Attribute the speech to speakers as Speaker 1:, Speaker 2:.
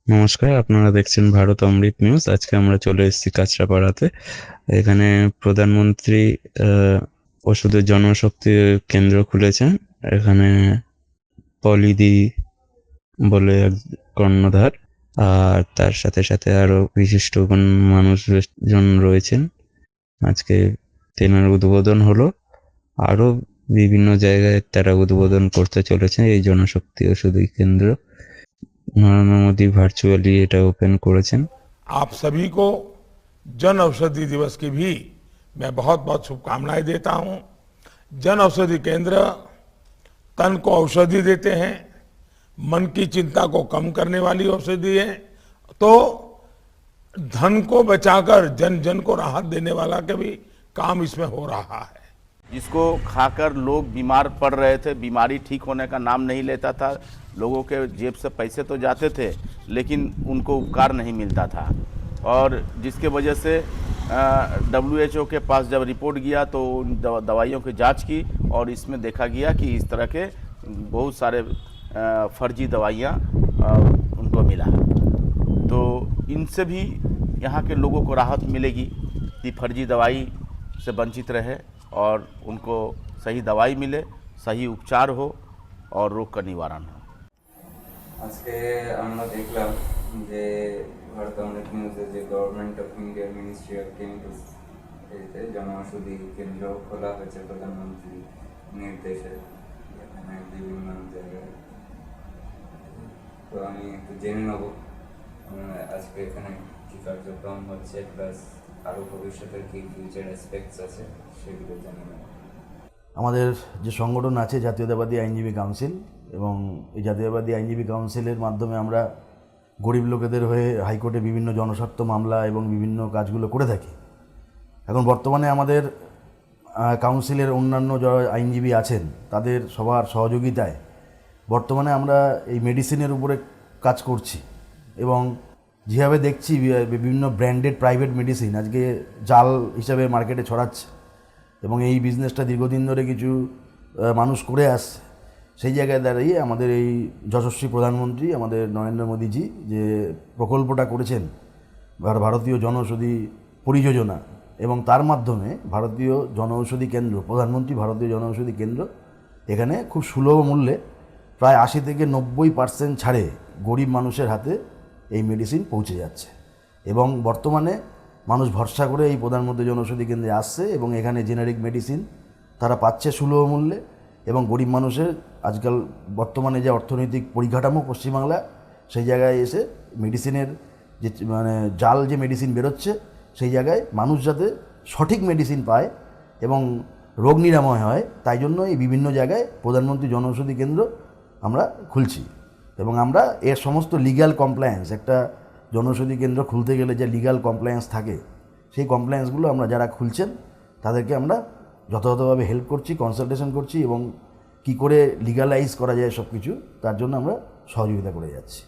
Speaker 1: নমস্কার, আপনারা দেখছেন ভারত অমৃত নিউজ। আজকে আমরা চলে এসেছি কাঁচরাপাড়াতে। এখানে প্রধানমন্ত্রী ওষুধের জনশক্তি কেন্দ্র খুলেছেন। এখানে পলিদি বলে এক কর্ণধার, আর তার সাথে সাথে আরো বিশিষ্ট মানুষজন রয়েছেন। আজকে তেনার উদ্বোধন হলো। আরো বিভিন্ন জায়গায় তারা উদ্বোধন করতে চলেছে এই জনশক্তি ওষুধ কেন্দ্র। নরেন্দ্র মোদী ভার্চুয়ালি এটা ওপেন করেছেন।
Speaker 2: आप सभी को जन औषधि दिवस की भी मैं बहुत बहुत शुभकामनाएं देता हूं। जन औषधि केंद्र तन को औषधि देते हैं, मन की चिंता को कम करने वाली औषधि है, तो धन को बचाकर जन जन को राहत देने वाला का भी काम इसमें हो रहा है।
Speaker 3: जिसको खाकर लोग बीमार पड़ रहे थे, बीमारी ठीक होने का नाम नहीं लेता था, लोगों के जेब से पैसे तो जाते थे लेकिन उनको उपकार नहीं मिलता था। और जिसके वजह से WHO के पास जब रिपोर्ट गया तो उन दवाइयों की जांच की और इसमें देखा गया कि इस तरह के बहुत सारे फर्जी दवाइयाँ उनको मिला। तो इनसे भी यहाँ के लोगों को राहत मिलेगी कि फर्जी दवाई से वंचित रहे और उनको सही दवाई मिले, सही उपचार हो और रोग का निवारण हो।
Speaker 1: আজকে আমরা দেখলাম যে ভারত অমৃত নিউজে যে government of India ministry of chemicals এতে জনঔষধি কেন্দ্র খোলা হয়েছে প্রধানমন্ত্রী নির্দেশে এখানে বিভিন্ন জায়গায়। তো আমি একটু জেনে নেব আজকে এখানে কী কার্যক্রম হচ্ছে, প্লাস আরও ভবিষ্যতের কী ফিউচার অ্যাসপেক্টস আছে সেগুলো জেনে নেব।
Speaker 4: আমাদের যে সংগঠন আছে জাতীয়তাবাদী আইনজীবী কাউন্সিল, এবং এই জাতীয়তাবাদী আইনজীবী কাউন্সিলের মাধ্যমে আমরা গরিব লোকেদের হয়ে হাইকোর্টে বিভিন্ন জনস্বার্থ মামলা এবং বিভিন্ন কাজগুলো করে থাকি। এখন বর্তমানে আমাদের কাউন্সিলের অন্যান্য যারা আইনজীবী আছেন তাদের সবার সহযোগিতায় বর্তমানে আমরা এই মেডিসিনের উপরে কাজ করছি, এবং যেভাবে দেখছি বিভিন্ন ব্র্যান্ডেড প্রাইভেট মেডিসিন আজকে জাল হিসাবে মার্কেটে ছড়াচ্ছে, এবং এই বিজনেসটা দীর্ঘদিন ধরে কিছু মানুষ করে আসছে। সেই জায়গায় দাঁড়িয়ে আমাদের এই যশস্বী প্রধানমন্ত্রী আমাদের নরেন্দ্র মোদীজি যে প্রকল্পটা করেছেন ভারতীয় জনঔষধি পরিযোজনা, এবং তার মাধ্যমে ভারতীয় জনঔষধি কেন্দ্র, প্রধানমন্ত্রী ভারতীয় জনঔষধি কেন্দ্র এখানে খুব সুলভ মূল্যে প্রায় 80 থেকে 90% ছাড়ে গরিব মানুষের হাতে এই মেডিসিন পৌঁছে যাচ্ছে। এবং বর্তমানে মানুষ ভরসা করে এই প্রধানমন্ত্রী জনঔষধি কেন্দ্রে আসছে এবং এখানে জেনারিক মেডিসিন তারা পাচ্ছে সুলভ মূল্যে। এবং গরিব মানুষের আজকাল বর্তমানে যে অর্থনৈতিক পরিকাঠামো পশ্চিমবাংলা, সেই জায়গায় এসে মেডিসিনের যে জাল যে মেডিসিন বেরোচ্ছে সেই জায়গায় মানুষ যাতে সঠিক মেডিসিন পায় এবং রোগ নিরাময় হয়, তাই জন্য এই বিভিন্ন জায়গায় প্রধানমন্ত্রী জনঔষধি কেন্দ্র আমরা খুলছি। এবং আমরা এর সমস্ত লিগ্যাল কমপ্লায়েন্স, একটা জনঔষধি কেন্দ্র খুলতে গেলে যে লিগ্যাল কমপ্লায়েন্স থাকে সেই কমপ্লায়েন্সগুলো আমরা যারা খুলছেন তাদেরকে আমরা যথাযথভাবে হেল্প করছি, কনসালটেশন করছি, এবং কি করে লিগালাইজ করা যায় সব কিছু তার জন্য আমরা সহযোগিতা করে যাচ্ছি।